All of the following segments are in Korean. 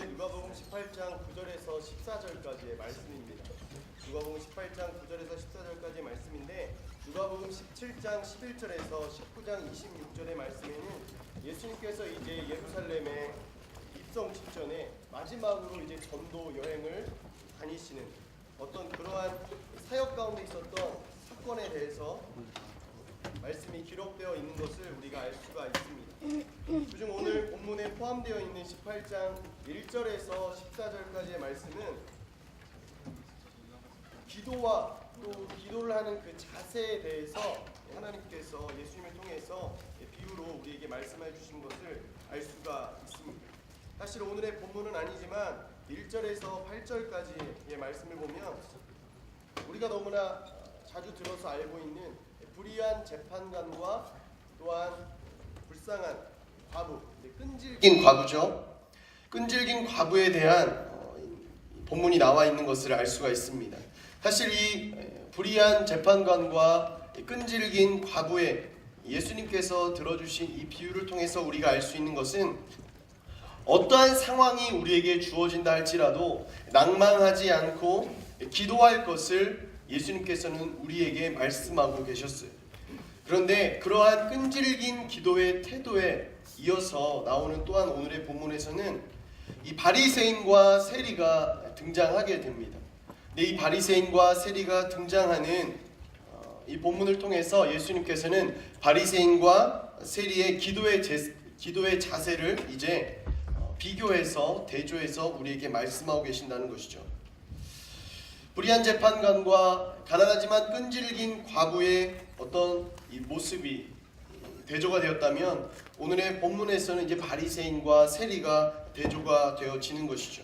말씀은 누가복음 18장 9절에서 14절까지의 말씀입니다. 누가복음 18장 9절에서 14절까지의 말씀인데 누가복음 17장 11절에서 19장 26절의 말씀에는 예수님께서 이제 예루살렘에 입성 직전에 마지막으로 이제 전도 여행을 다니시는 어떤 그러한 사역 가운데 있었던 사건에 대해서 말씀이 기록되어 있는 것을 우리가 알 수가 있습니다. 그중 오늘 본문에 포함되어 있는 18장 1절에서 14절까지의 말씀은 기도와 또 기도를 하는 그 자세에 대해서 하나님께서 예수님을 통해서 비유로 우리에게 말씀해 주신 것을 알 수가 있습니다. 사실 오늘의 본문은 아니지만 1절에서 8절까지의 말씀을 보면 우리가 너무나 자주 들어서 알고 있는 불의한 재판관과 또한 불쌍한 과부, 끈질긴 과부죠. 끈질긴 과부에 대한 본문이 나와 있는 것을 알 수가 있습니다. 사실 이 불의한 재판관과 끈질긴 과부에 예수님께서 들어주신 이 비유를 통해서 우리가 알 수 있는 것은 어떠한 상황이 우리에게 주어진다 할지라도 낭망하지 않고 기도할 것을 예수님께서는 우리에게 말씀하고 계셨어요. 그런데 그러한 끈질긴 기도의 태도에 이어서 나오는 또한 오늘의 본문에서는 이 바리새인과 세리가 등장하게 됩니다. 근데 이 바리새인과 세리가 등장하는 이 본문을 통해서 예수님께서는 바리새인과 세리의 기도의 자세를 이제 비교해서 대조해서 우리에게 말씀하고 계신다는 것이죠. 불의한 재판관과 가난하지만 끈질긴 과부의 어떤 이 모습이 대조가 되었다면 오늘의 본문에서는 이제 바리새인과 세리가 대조가 되어지는 것이죠.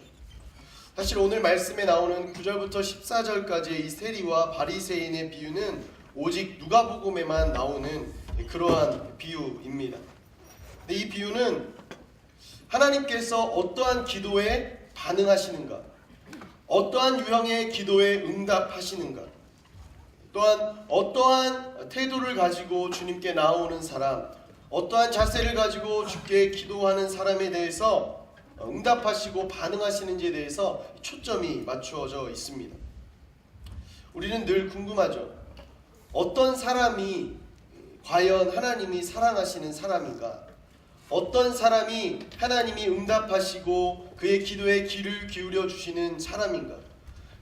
사실 오늘 말씀에 나오는 9절부터 14절까지의 이 세리와 바리새인의 비유는 오직 누가복음에만 나오는 그러한 비유입니다. 근데 이 비유는 하나님께서 어떠한 기도에 반응하시는가, 어떠한 유형의 기도에 응답하시는가, 또한 어떠한 태도를 가지고 주님께 나오는 사람, 어떠한 자세를 가지고 주께 기도하는 사람에 대해서 응답하시고 반응하시는지에 대해서 초점이 맞추어져 있습니다. 우리는 늘 궁금하죠. 어떤 사람이 과연 하나님이 사랑하시는 사람인가? 어떤 사람이 하나님이 응답하시고 그의 기도에 귀를 기울여 주시는 사람인가?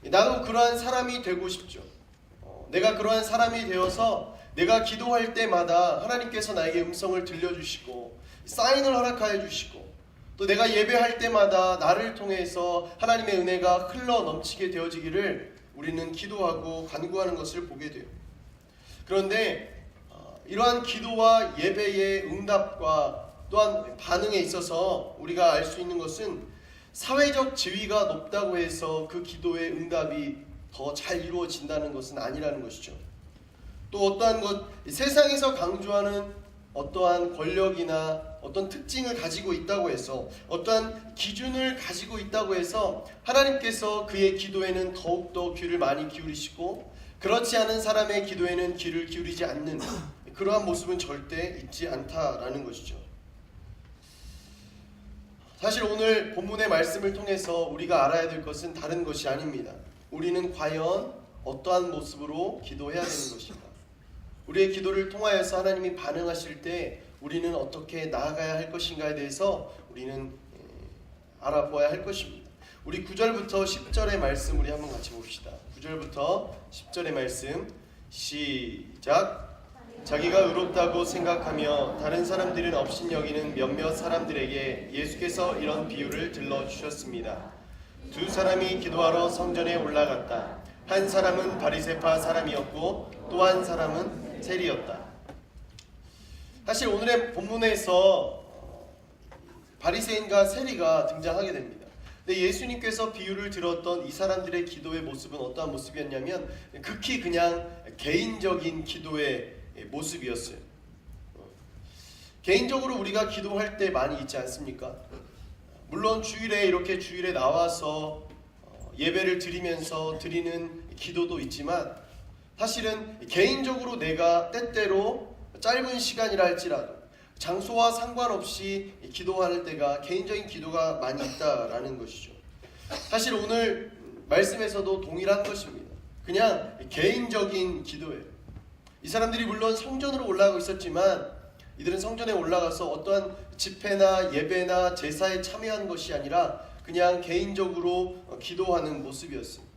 나도 그러한 사람이 되고 싶죠. 내가 그러한 사람이 되어서 내가 기도할 때마다 하나님께서 나에게 음성을 들려주시고 사인을 허락하여 주시고 또 내가 예배할 때마다 나를 통해서 하나님의 은혜가 흘러 넘치게 되어지기를 우리는 기도하고 간구하는 것을 보게 돼요. 그런데 이러한 기도와 예배의 응답과 또한 반응에 있어서 우리가 알 수 있는 것은 사회적 지위가 높다고 해서 그 기도의 응답이 더 잘 이루어진다는 것은 아니라는 것이죠. 또 어떠한 세상에서 강조하는 어떠한 권력이나 어떤 특징을 가지고 있다고 해서 어떠한 기준을 가지고 있다고 해서 하나님께서 그의 기도에는 더욱더 귀를 많이 기울이시고 그렇지 않은 사람의 기도에는 귀를 기울이지 않는 그러한 모습은 절대 있지 않다라는 것이죠. 사실 오늘 본문의 말씀을 통해서 우리가 알아야 될 것은 다른 것이 아닙니다. 우리는 과연 어떠한 모습으로 기도해야 되는 것인가? 우리의 기도를 통하여서 하나님이 반응하실 때 우리는 어떻게 나아가야 할 것인가에 대해서 우리는 알아보아야 할 것입니다. 우리 9절부터 10절의 말씀 우리 한번 같이 봅시다. 9절부터 10절의 말씀 시작. 자기가 의롭다고 생각하며 다른 사람들은 업신여기는 몇몇 사람들에게 예수께서 이런 비유를 들려주셨습니다. 두 사람이 기도하러 성전에 올라갔다. 한 사람은 바리새파 사람이었고 또 한 사람은 세리였다. 사실 오늘의 본문에서 바리새인과 세리가 등장하게 됩니다. 근데 예수님께서 비유를 들었던 이 사람들의 기도의 모습은 어떠한 모습이었냐면 극히 그냥 개인적인 기도의 모습이었어요. 개인적으로 우리가 기도할 때 많이 있지 않습니까? 물론 주일에 나와서 예배를 드리면서 드리는 기도도 있지만 사실은 개인적으로 내가 때때로 짧은 시간이라 할지라도 장소와 상관없이 기도할 때가 개인적인 기도가 많이 있다라는 것이죠. 사실 오늘 말씀에서도 동일한 것입니다. 그냥 개인적인 기도예요. 이 사람들이 물론 성전으로 올라가고 있었지만 이들은 성전에 올라가서 어떠한 집회나 예배나 제사에 참여한 것이 아니라 그냥 개인적으로 기도하는 모습이었습니다.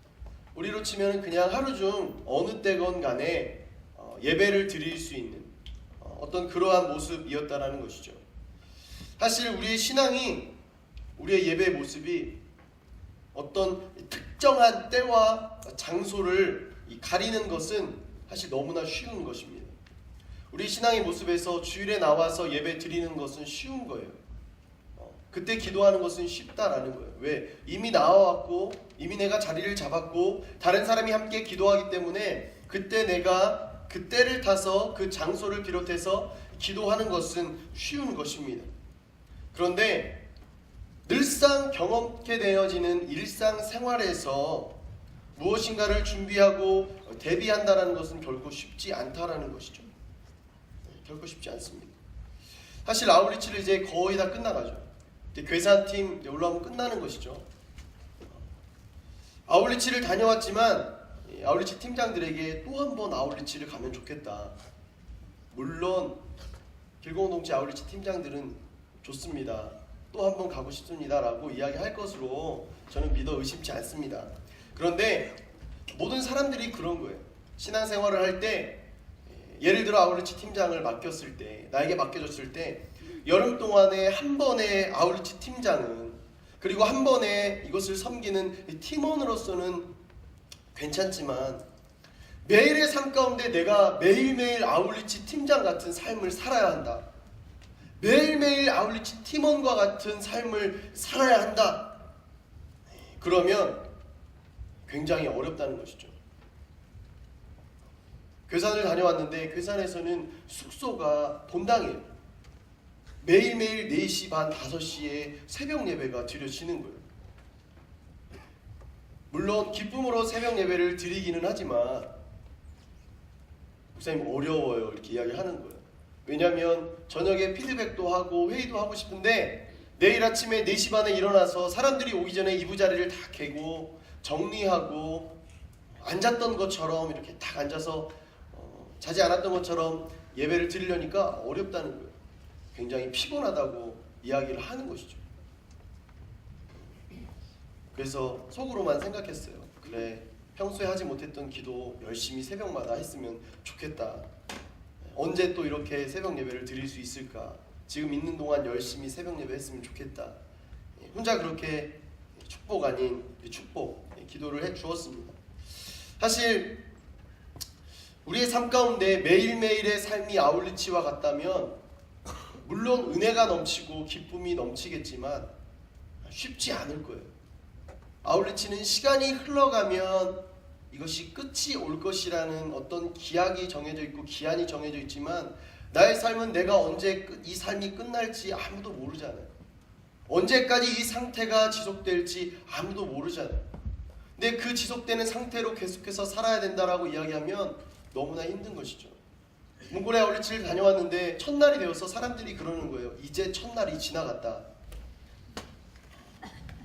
우리로 치면 그냥 하루 중 어느 때건 간에 예배를 드릴 수 있는 어떤 그러한 모습이었다라는 것이죠. 사실 우리의 신앙이, 우리의 예배의 모습이 어떤 특정한 때와 장소를 가리는 것은 사실 너무나 쉬운 것입니다. 우리 신앙의 모습에서 주일에 나와서 예배 드리는 것은 쉬운 거예요. 그때 기도하는 것은 쉽다라는 거예요. 왜? 이미 나와왔고 이미 내가 자리를 잡았고 다른 사람이 함께 기도하기 때문에 그때 내가 그 때를 타서 그 장소를 비롯해서 기도하는 것은 쉬운 것입니다. 그런데 늘상 경험케 되어지는 일상생활에서 무엇인가를 준비하고 대비한다는 것은 결코 쉽지 않다라는 것이죠. 결코 쉽지 않습니다. 사실 아웃리치를 이제 거의 다 끝나가죠. 괴산팀 올라오면 끝나는 것이죠. 아웃리치를 다녀왔지만 아웃리치 팀장들에게 또 한 번 아웃리치를 가면 좋겠다. 물론 길공동체 아웃리치 팀장들은 좋습니다. 또 한 번 가고 싶습니다 라고 이야기할 것으로 저는 믿어 의심치 않습니다. 그런데 모든 사람들이 그런 거예요. 신앙생활을 할 때 예를 들어 아웃리치 팀장을 맡겼을 때, 나에게 맡겨줬을 때 여름 동안에 한 번의 아웃리치 팀장은, 그리고 한 번에 이것을 섬기는 팀원으로서는 괜찮지만 매일의 삶 가운데 내가 매일매일 아웃리치 팀장 같은 삶을 살아야 한다. 매일매일 아웃리치 팀원과 같은 삶을 살아야 한다. 그러면 굉장히 어렵다는 것이죠. 괴산을 다녀왔는데 괴산에서는 숙소가 본당이에요. 매일매일 4시 반, 5시에 새벽 예배가 드려지는 거예요. 물론 기쁨으로 새벽 예배를 드리기는 하지만 목사님 어려워요 이렇게 이야기하는 거예요. 왜냐하면 저녁에 피드백도 하고 회의도 하고 싶은데 내일 아침에 4시 반에 일어나서 사람들이 오기 전에 이부자리를 다 개고 정리하고 앉았던 것처럼 이렇게 딱 앉아서 자지 않았던 것처럼 예배를 드리려니까 어렵다는 거예요. 굉장히 피곤하다고 이야기를 하는 것이죠. 그래서 속으로만 생각했어요. 그래, 평소에 하지 못했던 기도 열심히 새벽마다 했으면 좋겠다. 언제 또 이렇게 새벽 예배를 드릴 수 있을까? 지금 있는 동안 열심히 새벽 예배 했으면 좋겠다. 혼자 그렇게 축복 아닌 축복, 기도를 해 주었습니다. 사실 우리의 삶 가운데 매일매일의 삶이 아웃리치와 같다면 물론 은혜가 넘치고 기쁨이 넘치겠지만 쉽지 않을 거예요. 아웃리치는 시간이 흘러가면 이것이 끝이 올 것이라는 어떤 기약이 정해져 있고 기한이 정해져 있지만 나의 삶은 내가 언제 이 삶이 끝날지 아무도 모르잖아요. 언제까지 이 상태가 지속될지 아무도 모르잖아요. 근데 그 지속되는 상태로 계속해서 살아야 된다라고 이야기하면 너무나 힘든 것이죠. 문고리 아웃리치를 다녀왔는데 첫날이 되어서 사람들이 그러는 거예요. 이제 첫날이 지나갔다.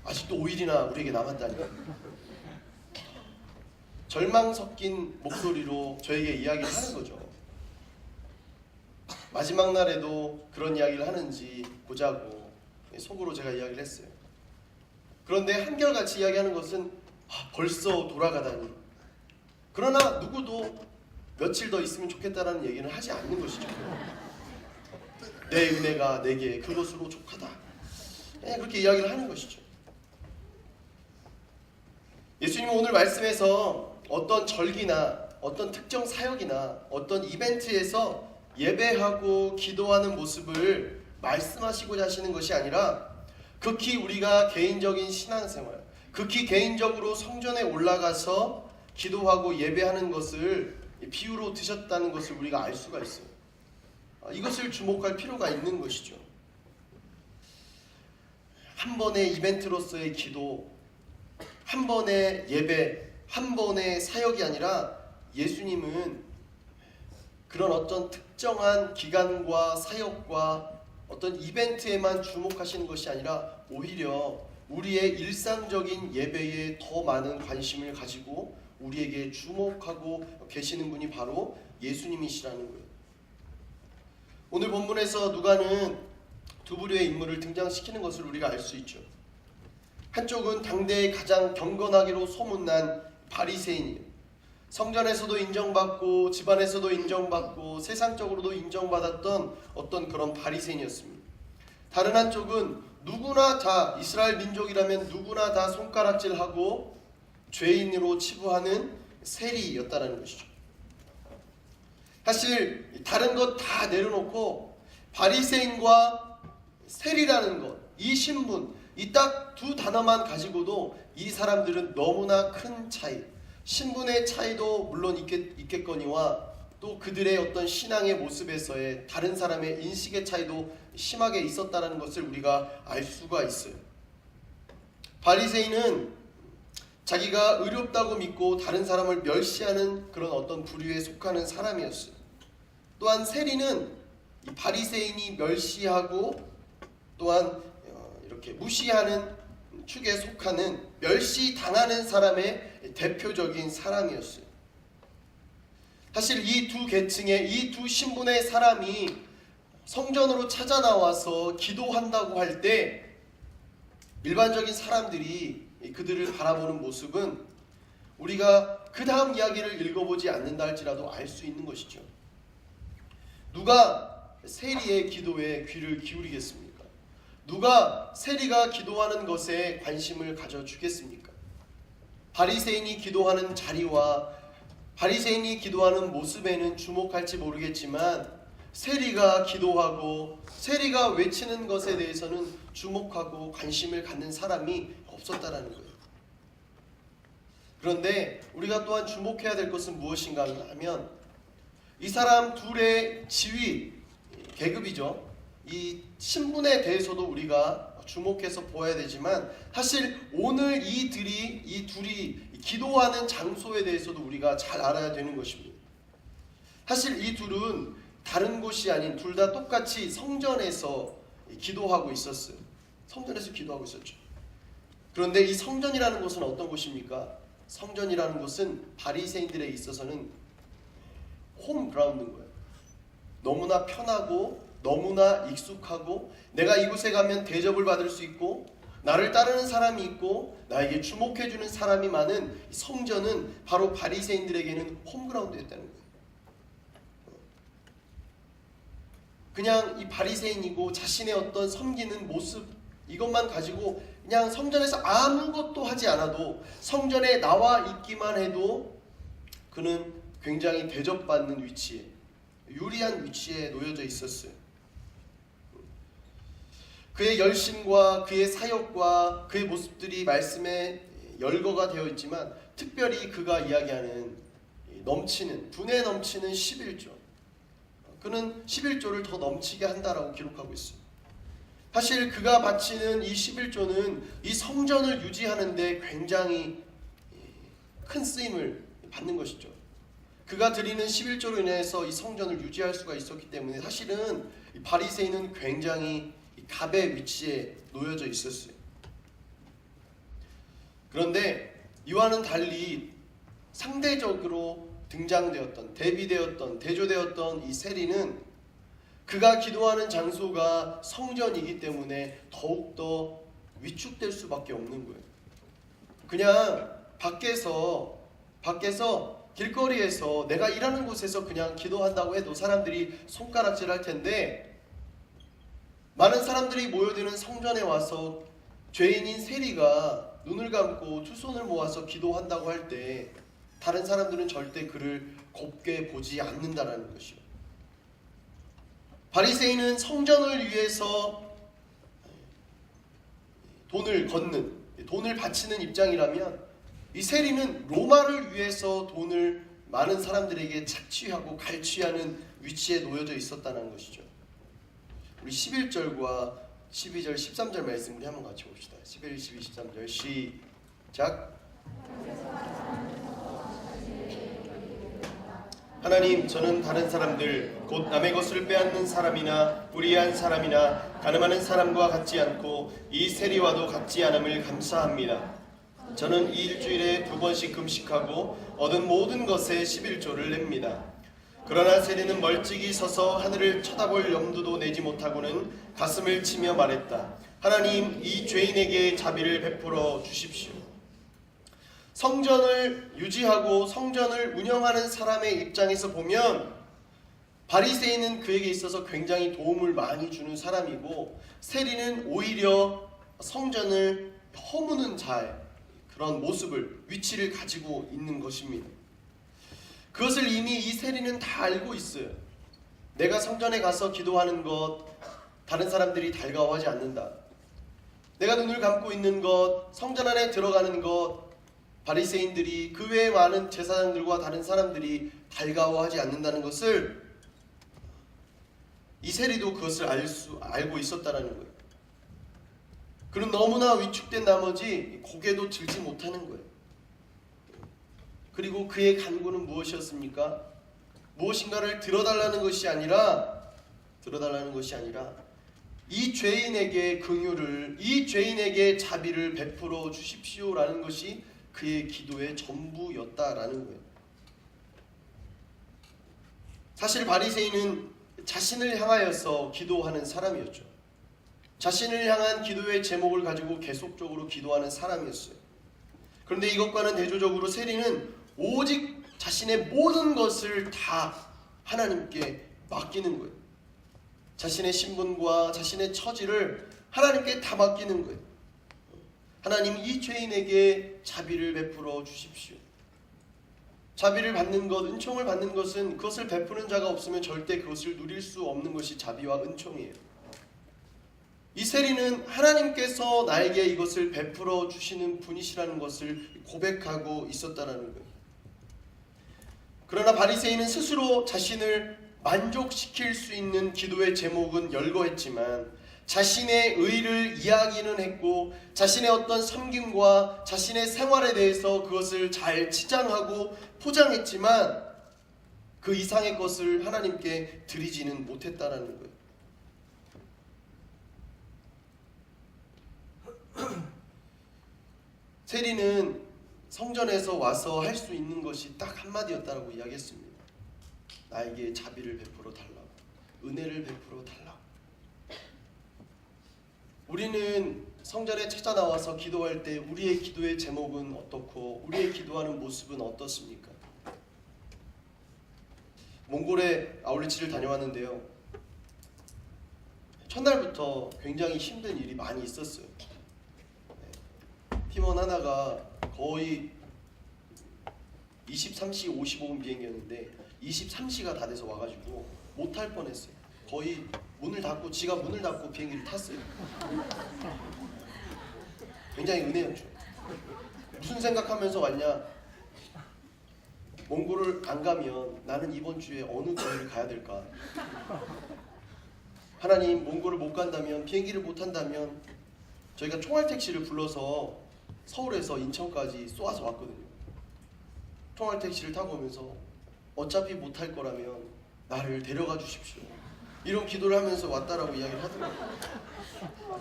아직도 5일이나 우리에게 남았다니. 절망 섞인 목소리로 저에게 이야기를 하는 거죠. 마지막 날에도 그런 이야기를 하는지 보자고 속으로 제가 이야기를 했어요. 그런데 한결같이 이야기하는 것은 벌써 돌아가다니. 그러나 누구도 며칠 더 있으면 좋겠다라는 얘기는 하지 않는 것이죠. 내 은혜가 내게 그것으로 족하다. 그렇게 이야기를 하는 것이죠. 예수님은 오늘 말씀에서 어떤 절기나 어떤 특정 사역이나 어떤 이벤트에서 예배하고 기도하는 모습을 말씀하시고자 하시는 것이 아니라 극히 우리가 개인적인 신앙생활, 극히 개인적으로 성전에 올라가서 기도하고 예배하는 것을 비유로 드셨다는 것을 우리가 알 수가 있어요. 이것을 주목할 필요가 있는 것이죠. 한 번의 이벤트로서의 기도, 한 번의 예배, 한 번의 사역이 아니라 예수님은 그런 어떤 특정한 기간과 사역과 어떤 이벤트에만 주목하시는 것이 아니라 오히려 우리의 일상적인 예배에 더 많은 관심을 가지고 우리에게 주목하고 계시는 분이 바로 예수님이시라는 거예요. 오늘 본문에서 누가는 두 부류의 인물을 등장시키는 것을 우리가 알 수 있죠. 한쪽은 당대의 가장 경건하기로 소문난 바리새인이에요. 성전에서도 인정받고 집안에서도 인정받고 세상적으로도 인정받았던 어떤 그런 바리새인이었습니다. 다른 한쪽은 누구나 다 이스라엘 민족이라면 누구나 다 손가락질하고 죄인으로 치부하는 세리였다는 것이죠. 사실 다른 것 다 내려놓고 바리새인과 세리라는 것, 이 신분, 이 딱 두 단어만 가지고도 이 사람들은 너무나 큰 차이, 신분의 차이도 물론 있겠거니와 또 그들의 어떤 신앙의 모습에서의 다른 사람의 인식의 차이도 심하게 있었다는 것을 우리가 알 수가 있어요. 바리새인은 자기가 의롭다고 믿고 다른 사람을 멸시하는 그런 어떤 부류에 속하는 사람이었어요. 또한 세리는 이 바리새인이 멸시하고 또한 이렇게 무시하는 축에 속하는 멸시당하는 사람의 대표적인 사람이었어요. 사실 이 두 계층의 이 두 신분의 사람이 성전으로 찾아 나와서 기도한다고 할 때 일반적인 사람들이 그들을 바라보는 모습은 우리가 그 다음 이야기를 읽어보지 않는다 할지라도 알 수 있는 것이죠. 누가 세리의 기도에 귀를 기울이겠습니까? 누가 세리가 기도하는 것에 관심을 가져주겠습니까? 바리새인이 기도하는 자리와 바리새인이 기도하는 모습에는 주목할지 모르겠지만 세리가 기도하고 세리가 외치는 것에 대해서는 주목하고 관심을 갖는 사람이 없었다라는 거예요. 그런데 우리가 또한 주목해야 될 것은 무엇인가 하면 이 사람 둘의 지위, 계급이죠. 이 신분에 대해서도 우리가 주목해서 보아야 되지만 사실 오늘 이 둘이 기도하는 장소에 대해서도 우리가 잘 알아야 되는 것입니다. 사실 이 둘은 다른 곳이 아닌 둘 다 똑같이 성전에서 기도하고 있었어요. 성전에서 기도하고 있었죠. 그런데 이 성전이라는 곳은 어떤 곳입니까? 성전이라는 곳은 바리새인들에 있어서는 홈그라운드인 거예요. 너무나 편하고 너무나 익숙하고 내가 이곳에 가면 대접을 받을 수 있고 나를 따르는 사람이 있고 나에게 주목해주는 사람이 많은 성전은 바로 바리새인들에게는 홈그라운드였다는 거예요. 그냥 이 바리새인이고 자신의 어떤 섬기는 모습 이것만 가지고 그냥 성전에서 아무것도 하지 않아도 성전에 나와 있기만 해도 그는 굉장히 대접받는 위치에 유리한 위치에 놓여져 있었어요. 그의 열심과 그의 사역과 그의 모습들이 말씀에 열거가 되어 있지만 특별히 그가 이야기하는 넘치는 분에 넘치는 11조, 그는 11조를 더 넘치게 한다라고 기록하고 있어요. 사실 그가 바치는 이 11조는 이 성전을 유지하는 데 굉장히 큰 쓰임을 받는 것이죠. 그가 드리는 11조로 인해서 이 성전을 유지할 수가 있었기 때문에 사실은 이 바리새인은 굉장히 갑의 위치에 놓여져 있었어요. 그런데 이와는 달리 상대적으로 등장되었던, 대비되었던, 대조되었던 이 세리는 그가 기도하는 장소가 성전이기 때문에 더욱더 위축될 수밖에 없는 거예요. 그냥 밖에서 길거리에서 내가 일하는 곳에서 그냥 기도한다고 해도 사람들이 손가락질 할 텐데 많은 사람들이 모여드는 성전에 와서 죄인인 세리가 눈을 감고 두 손을 모아서 기도한다고 할 때 다른 사람들은 절대 그를 곱게 보지 않는다라는 것이요. 바리새인은 성전을 위해서 돈을 바치는 입장이라면 이 세리는 로마를 위해서 돈을 많은 사람들에게 착취하고 갈취하는 위치에 놓여져 있었다는 것이죠. 우리 11절과 12절, 13절 말씀 우리 한번 같이 봅시다. 11, 12, 13절 시작. 하나님, 저는 다른 사람들, 곧 남의 것을 빼앗는 사람이나 불의한 사람이나 가늠하는 사람과 같지 않고 이 세리와도 같지 않음을 감사합니다. 저는 이 일주일에 2번씩 금식하고 얻은 모든 것에 11조를 냅니다. 그러나 세리는 멀찍이 서서 하늘을 쳐다볼 염두도 내지 못하고는 가슴을 치며 말했다. 하나님, 이 죄인에게 자비를 베풀어 주십시오. 성전을 유지하고 성전을 운영하는 사람의 입장에서 보면 바리새인은 그에게 있어서 굉장히 도움을 많이 주는 사람이고, 세리는 오히려 성전을 허무는 자의 그런 모습을, 위치를 가지고 있는 것입니다. 그것을 이미 이 세리는 다 알고 있어요. 내가 성전에 가서 기도하는 것, 다른 사람들이 달가워하지 않는다. 내가 눈을 감고 있는 것, 성전 안에 들어가는 것, 바리새인들이, 그 외에 많은 제사장들과 다른 사람들이 달가워하지 않는다는 것을 이 세리도 그것을 알고 있었다는 거예요. 그는 너무나 위축된 나머지 고개도 들지 못하는 거예요. 그리고 그의 간구는 무엇이었습니까? 무엇인가를 들어달라는 것이 아니라 이 죄인에게 긍휼을, 이 죄인에게 자비를 베풀어 주십시오라는 것이 그의 기도의 전부였다라는 거예요. 사실 바리새인은 자신을 향하여서 기도하는 사람이었죠. 자신을 향한 기도의 제목을 가지고 계속적으로 기도하는 사람이었어요. 그런데 이것과는 대조적으로 세리는 오직 자신의 모든 것을 다 하나님께 맡기는 거예요. 자신의 신분과 자신의 처지를 하나님께 다 맡기는 거예요. 하나님, 이 죄인에게 자비를 베풀어 주십시오. 자비를 받는 것, 은총을 받는 것은 그것을 베푸는 자가 없으면 절대 그것을 누릴 수 없는 것이 자비와 은총이에요. 이 세리는 하나님께서 나에게 이것을 베풀어 주시는 분이시라는 것을 고백하고 있었다는 거예요. 그러나 바리새인은 스스로 자신을 만족시킬 수 있는 기도의 제목은 열거했지만 자신의 의를 이야기는 했고, 자신의 어떤 섬김과 자신의 생활에 대해서 그것을 잘 치장하고 포장했지만 그 이상의 것을 하나님께 드리지는 못했다라는 거예요. 세리는 성전에서 와서 할 수 있는 것이 딱 한마디였다라고 이야기했습니다. 나에게 자비를 베풀어 달라고, 은혜를 베풀어 달라고. 우리는 성전에 찾아 나와서 기도할 때 우리의 기도의 제목은 어떻고 우리의 기도하는 모습은 어떻습니까? 몽골에 아울렛을 다녀왔는데요, 첫날부터 굉장히 힘든 일이 많이 있었어요. 팀원 하나가 거의 23시 55분 비행기였는데 23시가 다 돼서 와가지고 못할 뻔했어요. 거의 문을 닫고, 지가 문을 닫고 비행기를 탔어요. 굉장히 은혜였죠. 무슨 생각하면서 왔냐? 몽골을 안 가면 나는 이번 주에 어느 거리를 가야 될까? 하나님, 몽골을 못 간다면, 비행기를 못 탄다면 저희가 총알 택시를 불러서 서울에서 인천까지 쏘아서 왔거든요. 총알 택시를 타고 오면서 어차피 못 탈 거라면 나를 데려가 주십시오, 이런 기도를 하면서 왔다라고 이야기를 하더라고요.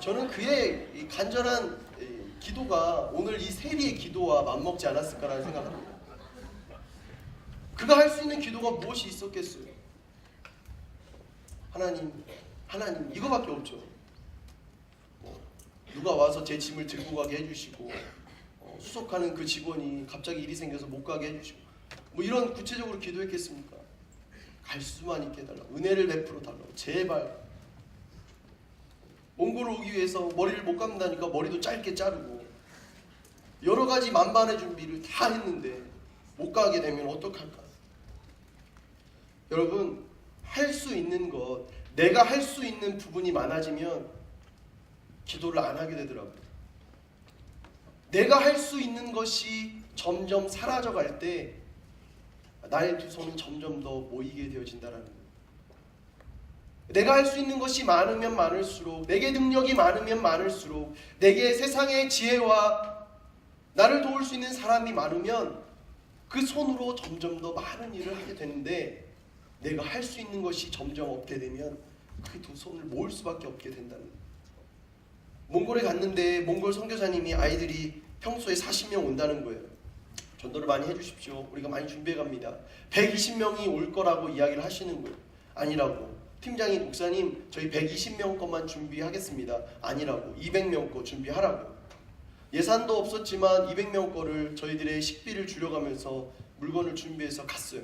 저는 그의 이 간절한 기도가 오늘 이 세리의 기도와 맞먹지 않았을까라는 생각을 합니다. 그가 할 수 있는 기도가 무엇이 있었겠어요? 하나님 이거밖에 없죠. 누가 와서 제 짐을 들고 가게 해주시고, 수속하는 그 직원이 갑자기 일이 생겨서 못 가게 해주시고, 뭐 이런 구체적으로 기도했겠습니까? 갈 수만 있게 해달라고, 은혜를 베풀어 달라고, 제발. 몽골을 오기 위해서 머리를 못 감다니까 머리도 짧게 자르고 여러 가지 만반의 준비를 다 했는데 못 가게 되면 어떡할까? 여러분, 할 수 있는 것, 내가 할 수 있는 부분이 많아지면 기도를 안 하게 되더라고요. 내가 할 수 있는 것이 점점 사라져갈 때 나의 두 손은 점점 더 모이게 되어진다는 거예요. 내가 할 수 있는 것이 많으면 많을수록, 내게 능력이 많으면 많을수록, 내게 세상의 지혜와 나를 도울 수 있는 사람이 많으면 그 손으로 점점 더 많은 일을 하게 되는데 내가 할 수 있는 것이 점점 없게 되면 그 두 손을 모을 수밖에 없게 된다는 거예요. 몽골에 갔는데 몽골 선교사님이 아이들이 평소에 40명 온다는 거예요. 전도를 많이 해주십시오. 우리가 많이 준비해 갑니다. 120명이 올 거라고 이야기를 하시는 거예요. 아니라고. 팀장이 목사님 저희 120명 것만 준비하겠습니다. 아니라고. 200명 거 준비하라고. 예산도 없었지만 200명 거를 저희들의 식비를 줄여가면서 물건을 준비해서 갔어요.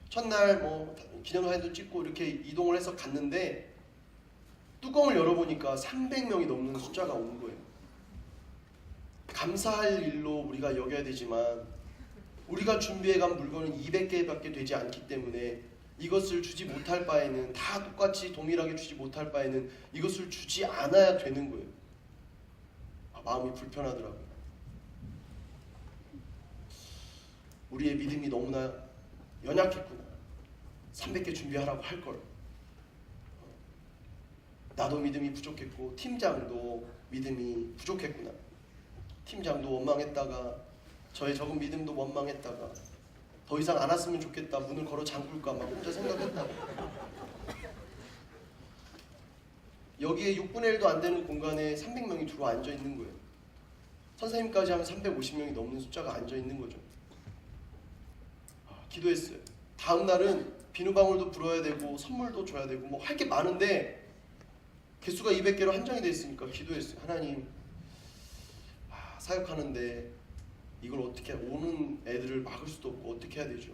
첫날 뭐 기념사진도 찍고 이렇게 이동을 해서 갔는데 뚜껑을 열어보니까 300명이 넘는 숫자가 온 거예요. 감사할 일로 우리가 여겨야 되지만 우리가 준비해간 물건은 200개밖에 되지 않기 때문에 이것을 주지 못할 바에는 다 똑같이 동일하게 주지 못할 바에는 이것을 주지 않아야 되는 거예요. 마음이 불편하더라고요. 우리의 믿음이 너무나 연약했구나. 300개 준비하라고 할 걸. 나도 믿음이 부족했고 팀장도 믿음이 부족했구나. 팀장도 원망했다가 저의 적은 믿음도 원망했다가 더 이상 안 왔으면 좋겠다. 문을 걸어 잠글까 막 혼자 생각했다고. 여기에 6분의 1도 안 되는 공간에 300명이 들어 앉아 있는 거예요. 선생님까지 하면 350명이 넘는 숫자가 앉아 있는 거죠. 기도했어요. 다음 날은 비누방울도 불어야 되고 선물도 줘야 되고 뭐 할 게 많은데 개수가 200개로 한정이 돼 있으니까 기도했어요. 하나님, 사역하는데 이걸 어떻게 오는 애들을 막을 수도 없고 어떻게 해야 되죠?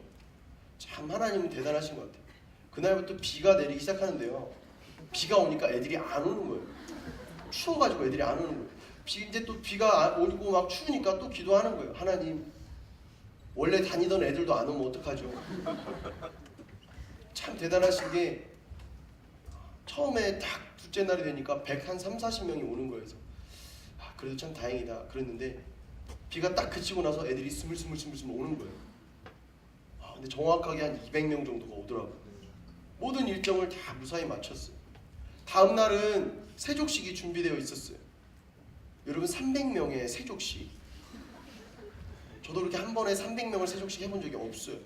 참 하나님은 대단하신 것 같아요. 그날부터 비가 내리기 시작하는데요. 비가 오니까 애들이 안 오는 거예요. 추워가지고 애들이 안 오는 거예요. 이제 또 비가 오고 막 추우니까 또 기도하는 거예요. 하나님, 원래 다니던 애들도 안 오면 어떡하죠? 참 대단하신 게 처음에 딱 둘째 날이 되니까 130-40명이 오는 거예요. 그래서 그래도 참 다행이다 그랬는데 비가 딱 그치고 나서 애들이 스물스물 오는 거예요. 근데 정확하게 한 200명 정도가 오더라고요. 모든 일정을 다 무사히 마쳤어요. 다음 날은 세족식이 준비되어 있었어요. 여러분 300명의 세족식. 저도 그렇게 한 번에 300명을 세족식 해본 적이 없어요.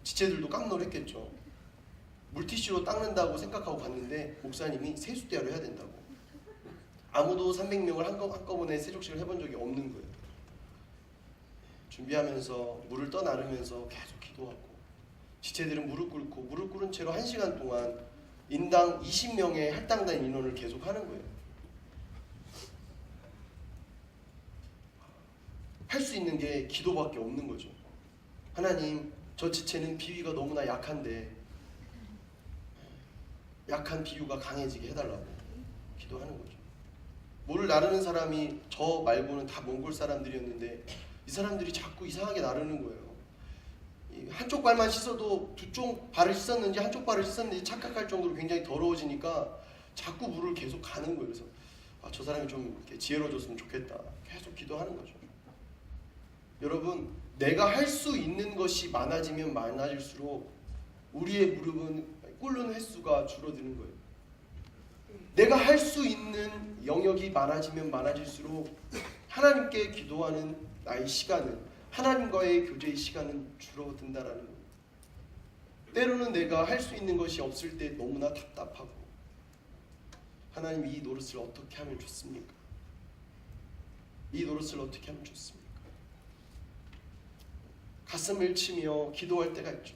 지체들도 깜놀했겠죠. 물티슈로 닦는다고 생각하고 갔는데 목사님이 세수대야로 해야 된다고. 아무도 300명을 한꺼번에 세족식을 해본 적이 없는 거예요. 준비하면서 물을 떠나르면서 계속 기도하고 지체들은 무릎 꿇은 채로 1시간 동안 인당 20명의 할당단 인원을 계속 하는 거예요. 할 수 있는 게 기도밖에 없는 거죠. 하나님, 저 지체는 비위가 너무나 약한데 약한 비유가 강해지게 해달라고 기도하는 거죠. 물을 나르는 사람이 저 말고는 다 몽골 사람들이었는데 이 사람들이 자꾸 이상하게 나르는 거예요. 한쪽 발만 씻어도 두 쪽 발을 씻었는지 한쪽 발을 씻었는지 착각할 정도로 굉장히 더러워지니까 자꾸 물을 계속 가는 거예요. 그래서 저 사람이 좀 이렇게 지혜로워졌으면 좋겠다. 계속 기도하는 거죠. 여러분, 내가 할 수 있는 것이 많아지면 많아질수록 우리의 무릎은 꿇는 횟수가 줄어드는 거예요. 내가 할 수 있는 영역이 많아지면 많아질수록 하나님께 기도하는 나의 시간은, 하나님과의 교제의 시간은 줄어든다라는 거예요. 때로는 내가 할 수 있는 것이 없을 때 너무나 답답하고, 하나님, 이 노릇을 어떻게 하면 좋습니까? 이 노릇을 어떻게 하면 좋습니까? 가슴을 치며 기도할 때가 있죠.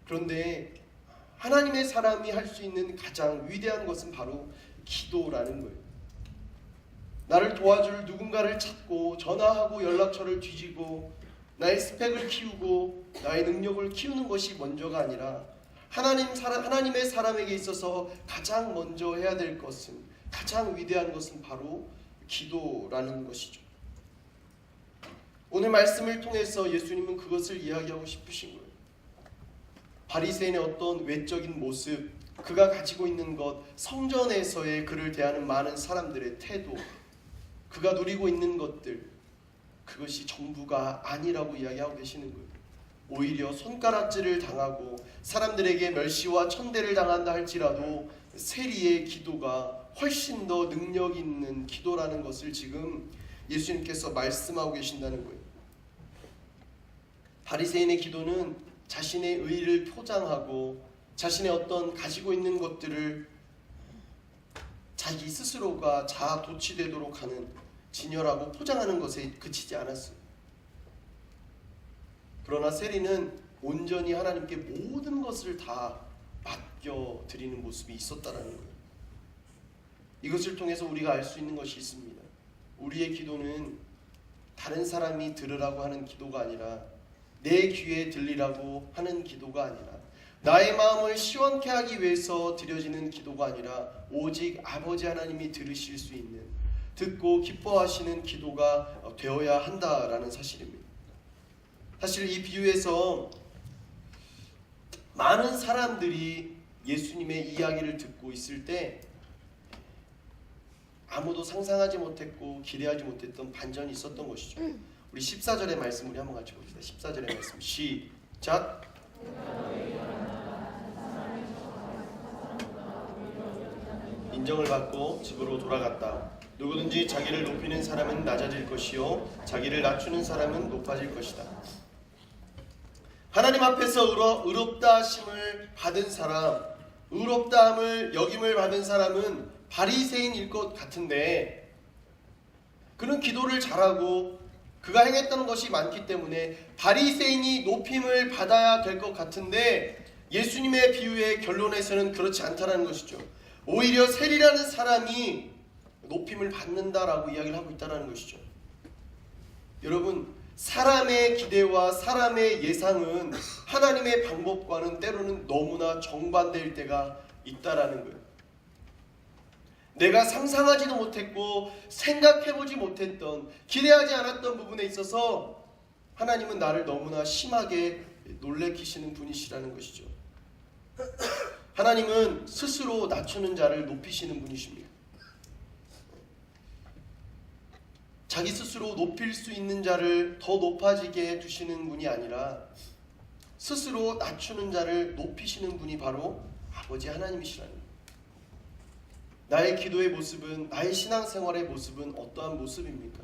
그런데 하나님의 사람이 할 수 있는 가장 위대한 것은 바로 기도라는 거예요. 나를 도와줄 누군가를 찾고 전화하고 연락처를 뒤지고 나의 스펙을 키우고 나의 능력을 키우는 것이 먼저가 아니라 하나님의 사람에게 있어서 가장 먼저 해야 될 것은, 가장 위대한 것은 바로 기도라는 것이죠. 오늘 말씀을 통해서 예수님은 그것을 이야기하고 싶으신 거예요. 바리새인의 어떤 외적인 모습, 그가 가지고 있는 것, 성전에서의 그를 대하는 많은 사람들의 태도, 그가 누리고 있는 것들, 그것이 전부가 아니라고 이야기하고 계시는 거예요. 오히려 손가락질을 당하고 사람들에게 멸시와 천대를 당한다 할지라도 세리의 기도가 훨씬 더 능력 있는 기도라는 것을 지금 예수님께서 말씀하고 계신다는 거예요. 바리새인의 기도는 자신의 의의를 표장하고 자신의 어떤 가지고 있는 것들을 자기 스스로가 자아 도취되도록 하는 진열하고 포장하는 것에 그치지 않았어요. 그러나 세리는 온전히 하나님께 모든 것을 다 맡겨드리는 모습이 있었다라는 거예요. 이것을 통해서 우리가 알 수 있는 것이 있습니다. 우리의 기도는 다른 사람이 들으라고 하는 기도가 아니라 내 귀에 들리라고 하는 기도가 아니라 나의 마음을 시원케 하기 위해서 드려지는 기도가 아니라 오직 아버지 하나님이 들으실 수 있는 듣고 기뻐하시는 기도가 되어야 한다라는 사실입니다. 사실 이 비유에서 많은 사람들이 예수님의 이야기를 듣고 있을 때 아무도 상상하지 못했고 기대하지 못했던 반전이 있었던 것이죠. 우리 14절의 말씀 우리 한번 같이 봅시다. 14절의 말씀 시작. 인정을 받고 집으로 돌아갔다. 누구든지 자기를 높이는 사람은 낮아질 것이요 자기를 낮추는 사람은 높아질 것이다. 하나님 앞에서 의롭다 하심을 받은 사람, 의롭다함을 여김을 받은 사람은 바리새인일 것 같은데 그는 기도를 잘하고 그가 행했던 것이 많기 때문에 바리새인이 높임을 받아야 될 것 같은데 예수님의 비유의 결론에서는 그렇지 않다는 것이죠. 오히려 세리라는 사람이 높임을 받는다라고 이야기를 하고 있다는 것이죠. 여러분, 사람의 기대와 사람의 예상은 하나님의 방법과는 때로는 너무나 정반대일 때가 있다라는 거예요. 내가 상상하지도 못했고 생각해보지 못했던 기대하지 않았던 부분에 있어서 하나님은 나를 너무나 심하게 놀래키시는 분이시라는 것이죠. 하나님은 스스로 낮추는 자를 높이시는 분이십니다. 자기 스스로 높일 수 있는 자를 더 높아지게 해주시는 분이 아니라 스스로 낮추는 자를 높이시는 분이 바로 아버지 하나님이시라는 거예요. 나의 기도의 모습은, 나의 신앙생활의 모습은 어떠한 모습입니까?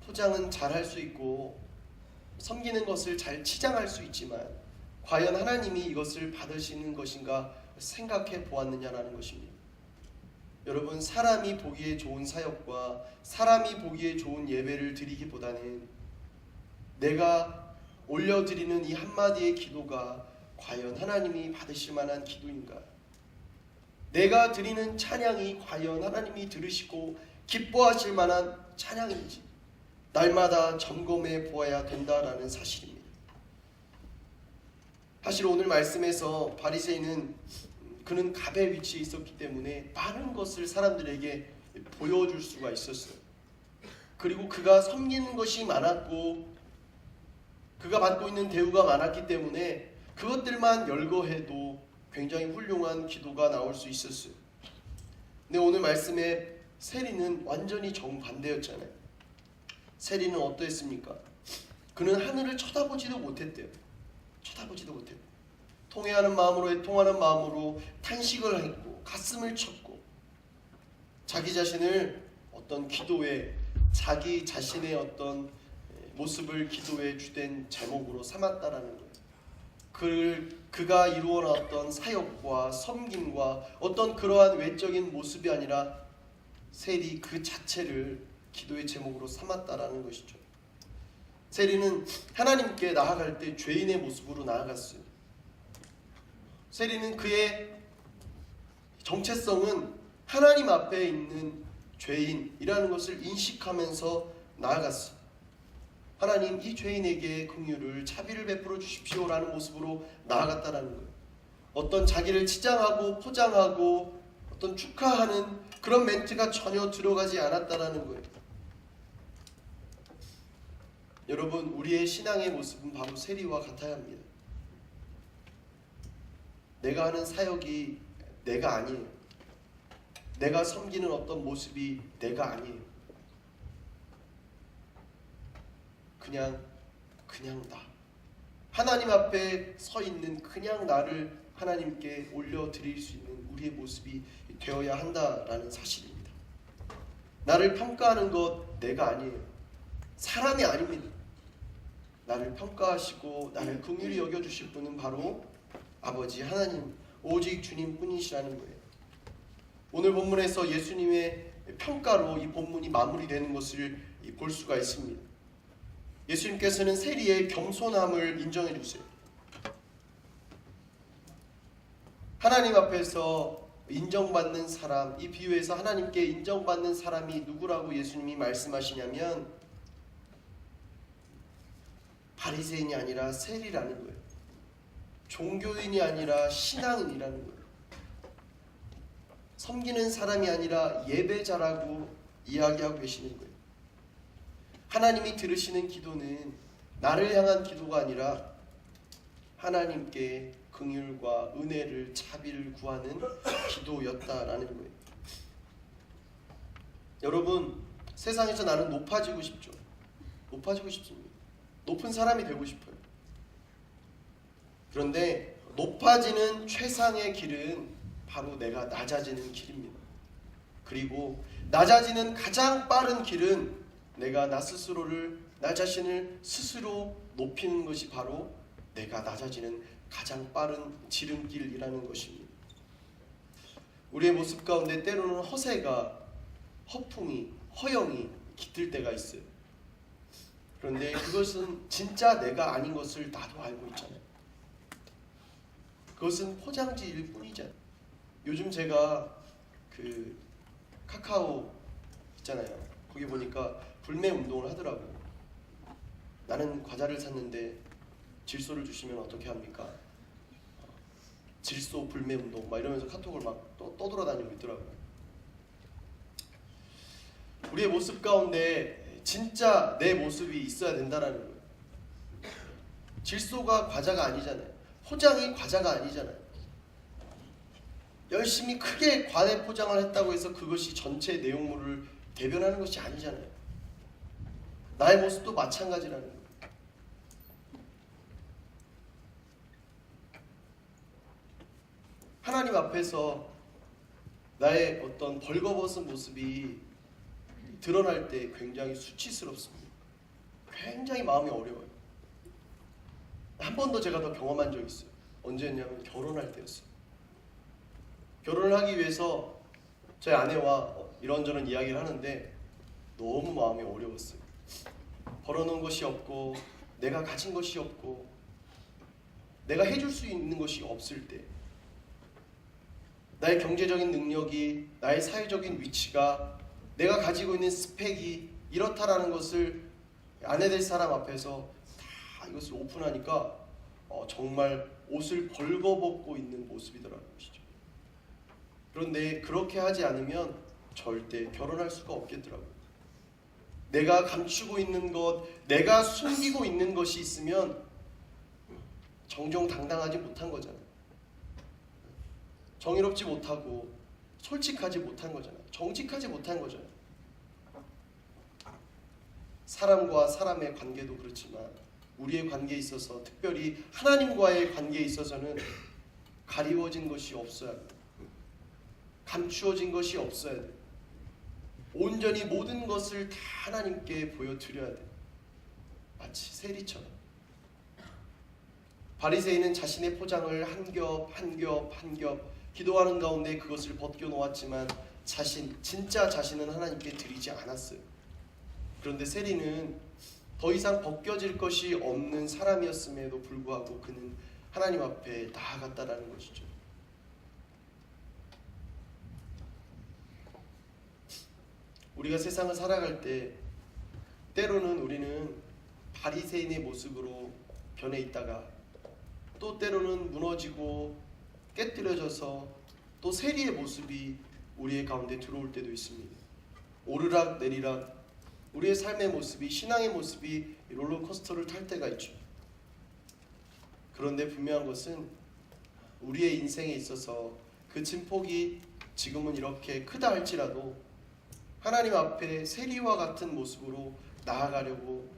포장은 잘할 수 있고 섬기는 것을 잘 치장할 수 있지만 과연 하나님이 이것을 받으시는 것인가 생각해 보았느냐라는 것입니다. 여러분, 사람이 보기에 좋은 사역과 사람이 보기에 좋은 예배를 드리기보다는 내가 올려드리는 이 한마디의 기도가 과연 하나님이 받으실 만한 기도인가? 내가 드리는 찬양이 과연 하나님이 들으시고 기뻐하실 만한 찬양인지 날마다 점검해 보아야 된다라는 사실입니다. 사실 오늘 말씀에서 바리새인은 그는 갑의 위치에 있었기 때문에 많은 것을 사람들에게 보여줄 수가 있었어요. 그리고 그가 섬기는 것이 많았고 그가 받고 있는 대우가 많았기 때문에 그것들만 열거해도 굉장히 훌륭한 기도가 나올 수 있었어요. 근데 오늘 말씀에 세리는 완전히 정반대였잖아요. 세리는 어떠했습니까? 그는 하늘을 쳐다보지도 못했대요. 쳐다보지도 못했고 통회하는 마음으로 애통하는 마음으로 탄식을 했고 가슴을 쳤고 자기 자신을 어떤 기도에 자기 자신의 어떤 모습을 기도의 주된 제목으로 삼았다라는 거예요. 그가 이루어나왔던 사역과 섬김과 어떤 그러한 외적인 모습이 아니라 세리 그 자체를 기도의 제목으로 삼았다라는 것이죠. 세리는 하나님께 나아갈 때 죄인의 모습으로 나아갔어요. 세리는 그의 정체성은 하나님 앞에 있는 죄인이라는 것을 인식하면서 나아갔어요. 하나님, 이 죄인에게 긍휼을 자비를 베풀어 주십시오라는 모습으로 나아갔다라는 거예요. 어떤 자기를 치장하고 포장하고 어떤 축하하는 그런 멘트가 전혀 들어가지 않았다라는 거예요. 여러분, 우리의 신앙의 모습은 바로 세리와 같아야 합니다. 내가 하는 사역이 내가 아니에요. 내가 섬기는 어떤 모습이 내가 아니에요. 그냥 나. 하나님 앞에 서 있는 그냥 나를 하나님께 올려드릴 수 있는 우리의 모습이 되어야 한다라는 사실입니다. 나를 평가하는 것 내가 아니에요. 사람이 아닙니다. 나를 평가하시고 나를 긍휼히 여겨주실 분은 바로 아버지 하나님, 오직 주님뿐이시라는 거예요. 오늘 본문에서 예수님의 평가로 이 본문이 마무리되는 것을 볼 수가 있습니다. 예수님께서는 세리의 겸손함을 인정해 주세요. 하나님 앞에서 인정받는 사람, 이 비유에서 하나님께 인정받는 사람이 누구라고 예수님이 말씀하시냐면 바리새인이 아니라 세리라는 거예요. 종교인이 아니라 신앙인이라는 거예요. 섬기는 사람이 아니라 예배자라고 이야기하고 계시는 거예요. 하나님이 들으시는 기도는 나를 향한 기도가 아니라 하나님께 긍휼과 은혜를, 자비를 구하는 기도였다라는 거예요. 여러분, 세상에서 나는 높아지고 싶죠. 높아지고 싶습니다. 높은 사람이 되고 싶어요. 그런데 높아지는 최상의 길은 바로 내가 낮아지는 길입니다. 그리고 낮아지는 가장 빠른 길은 내가 나 스스로를, 나 자신을 스스로 높이는 것이 바로 내가 낮아지는 가장 빠른 지름길이라는 것입니다. 우리의 모습 가운데 때로는 허세가, 허풍이, 허영이 깃들 때가 있어요. 그런데 그것은 진짜 내가 아닌 것을 나도 알고 있잖아요. 그것은 포장지일 뿐이잖아요. 요즘 제가 그 카카오 있잖아요. 거기 보니까 불매 운동을 하더라고요. 나는 과자를 샀는데 질소를 주시면 어떻게 합니까? 질소 불매 운동 막 이러면서 카톡을 막 떠돌아다니고 있더라고요. 우리의 모습 가운데 진짜 내 모습이 있어야 된다라는 거예요. 질소가 과자가 아니잖아요. 포장이 과자가 아니잖아요. 열심히 크게 과대 포장을 했다고 해서 그것이 전체 내용물을 대변하는 것이 아니잖아요. 나의 모습도 마찬가지라는 거예요. 하나님 앞에서 나의 어떤 벌거벗은 모습이 드러날 때 굉장히 수치스럽습니다. 굉장히 마음이 어려워요. 한 번 더 제가 더 경험한 적이 있어요. 언제였냐면 결혼할 때였어요. 결혼을 하기 위해서 제 아내와 이런저런 이야기를 하는데 너무 마음이 어려웠어요. 벌어놓은 것이 없고 내가 가진 것이 없고 내가 해줄 수 있는 것이 없을 때 나의 경제적인 능력이, 나의 사회적인 위치가, 내가 가지고 있는 스펙이 이렇다라는 것을 아내 될 사람 앞에서 다 이것을 오픈하니까 정말 옷을 벌거벗고 있는 모습이더라는 것이죠. 그런데 그렇게 하지 않으면 절대 결혼할 수가 없겠더라고요. 내가 감추고 있는 것, 내가 숨기고 있는 것이 있으면 정정당당하지 못한 거잖아요. 정의롭지 못하고 솔직하지 못한 거잖아요. 정직하지 못한 거잖아요. 사람과 사람의 관계도 그렇지만 우리의 관계에 있어서, 특별히 하나님과의 관계에 있어서는 가리워진 것이 없어야 돼요. 감추어진 것이 없어야 돼요. 온전히 모든 것을 다 하나님께 보여드려야 돼요. 마치 세리처럼. 바리새인은 자신의 포장을 한 겹 한 겹 한 겹 기도하는 가운데 그것을 벗겨놓았지만 진짜 자신은 하나님께 드리지 않았어요. 그런데 세리는 더 이상 벗겨질 것이 없는 사람이었음에도 불구하고 그는 하나님 앞에 나아갔다라는 것이죠. 우리가 세상을 살아갈 때 때로는 우리는 바리새인의 모습으로 변해 있다가 또 때로는 무너지고 깨뜨려져서 또 세리의 모습이 우리의 가운데 들어올 때도 있습니다. 오르락 내리락 우리의 삶의 모습이, 신앙의 모습이 롤러코스터를 탈 때가 있죠. 그런데 분명한 것은 우리의 인생에 있어서 그 증폭이 지금은 이렇게 크다 할지라도 하나님 앞에 세리와 같은 모습으로 나아가려고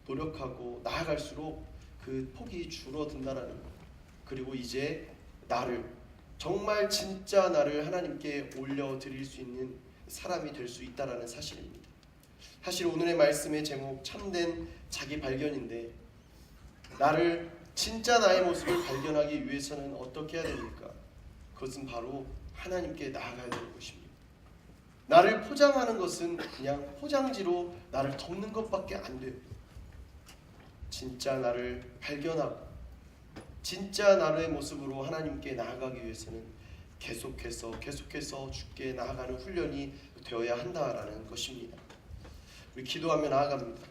노력하고 나아갈수록 그 폭이 줄어든다라는 것. 그리고 이제 나를, 정말 진짜 나를 하나님께 올려드릴 수 있는 사람이 될 수 있다라는 사실입니다. 사실 오늘의 말씀의 제목 참된 자기 발견인데, 나를 진짜 나의 모습을 발견하기 위해서는 어떻게 해야 됩니까? 그것은 바로 하나님께 나아가야 되는 것입니다. 나를 포장하는 것은 그냥 포장지로 나를 덮는 것밖에 안 돼요. 진짜 나를 발견하고 진짜 나의 모습으로 하나님께 나아가기 위해서는 계속해서 주께 나아가는 훈련이 되어야 한다라는 것입니다. 우리 기도하며 나아갑니다.